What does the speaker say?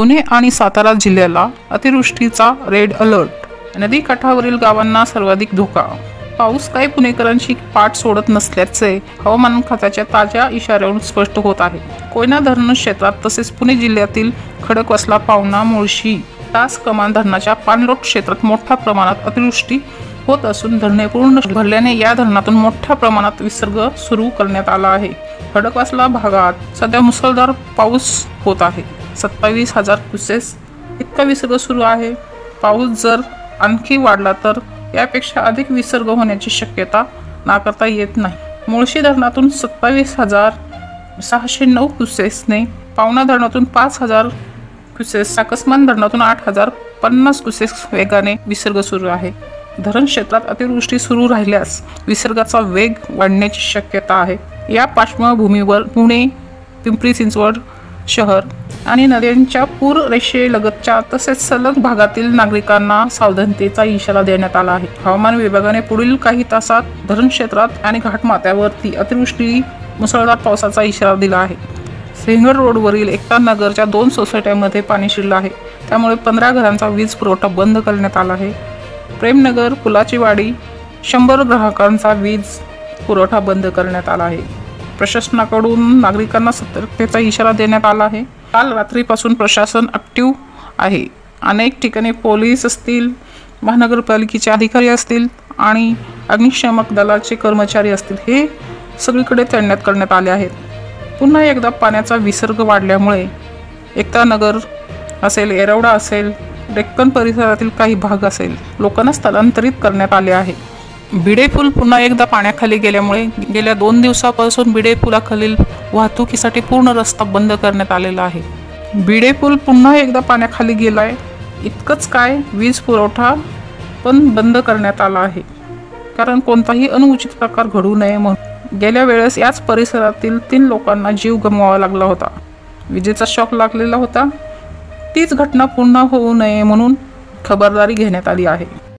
पुणे आणि सातारा जिल्ह्याला अतिवृष्टीचा रेड अलर्ट। नदी काठावरील गावांना सर्वाधिक धोका। पाऊस काही पुणेकरांची पाठ सोडत नसल्याचे हवामान खात्याच्या ताज्या इशाऱ्यावरून स्पष्ट होत आहे। कोयना धरण क्षेत्रात तसेच पुणे जिल्ह्यातील खडकवासला, पावना, मुळशी, तास कमान धरणाच्या पाणलोट क्षेत्रात मोठ्या प्रमाणात अतिवृष्टी होत असून धरणे पूर्ण भरल्याने या धरणातून मोठ्या प्रमाणात विसर्ग सुरू करण्यात आला आहे। खडकवासला भागात सध्या मुसळधार पाऊस होत आहे। 27,000 क्युसेस इतका विसर्ग सुरू आहे। पाऊस जर आणखी वाढला तर यापेक्षा अधिक विसर्ग होण्याची शक्यता नाकारता येत नाही। मुळशी धरणातून 27,609 क्युसेसने, पावना धरणातून 5,000 क्युसेस, साकसमान धरणातून 8,050 क्युसेस वेगाने विसर्ग सुरू आहे। धरण क्षेत्रात अतिवृष्टी सुरू राहिल्यास विसर्गाचा वेग वाढण्याची शक्यता आहे। या पार्श्वभूमीवर पुणे, पिंपरी चिंचवड शहर आणि नद्यांच्या पूर रेषेलगतच्या तसेच सलग भागातील नागरिकांना सावधानतेचा इशारा देण्यात आला आहे। हवामान विभागाने पुढील काही तासात धरण क्षेत्रात आणि घाटमाथ्यावरती अतिवृष्टी, मुसळधार पावसाचा इशारा दिला आहे। सिंहगड रोडवरील एकता नगरच्या 2 सोसायट्यांमध्ये पाणी शिरलं आहे, त्यामुळे 15 घरांचा वीज पुरवठा बंद करण्यात आला आहे। प्रेमनगर, पुलाची वाडी, 100 ग्राहकांचा वीज पुरवठा बंद करण्यात आला आहे। प्रशासनाकडून नागरिकांना सतर्कतेचा इशारा देण्यात आला आहे। काल रात्रीपासून प्रशासन ॲक्टिव्ह आहे। अनेक ठिकाणी पोलीस असतील, महानगरपालिकेचे अधिकारी असतील आणि अग्निशमक दलाचे कर्मचारी असतील, हे सगळीकडे तैनात करण्यात आले आहेत। पुन्हा एकदा पाण्याचा विसर्ग वाढल्यामुळे एकता नगर असेल, येरवडा असेल, डेक्कन परिसरातील काही भाग असेल, लोकांना स्थलांतरित करण्यात आले आहे। भिडे पूल पुन्हा एकदा पाण्याखाली गेल्यामुळे गेल्या 2 दिवसापासून भिडे पुलाखालील वाहतुकीसाठी पूर्ण रस्ता बंद करण्यात आलेला आहे। भिडे पूल पुन्हा एकदा पाण्याखाली गेलाय। इतकंच काय, वीज पुरवठा पण बंद करण्यात आला आहे, कारण कोणताही अनुचित प्रकार घडू नये म्हणून। गेल्या वेळेस याच परिसरातील 3 लोकांना जीव गमवावा लागला होता, विजेचा शॉक लागलेला होता। तीच घटना पुन्हा होऊ नये म्हणून खबरदारी घेण्यात आली आहे।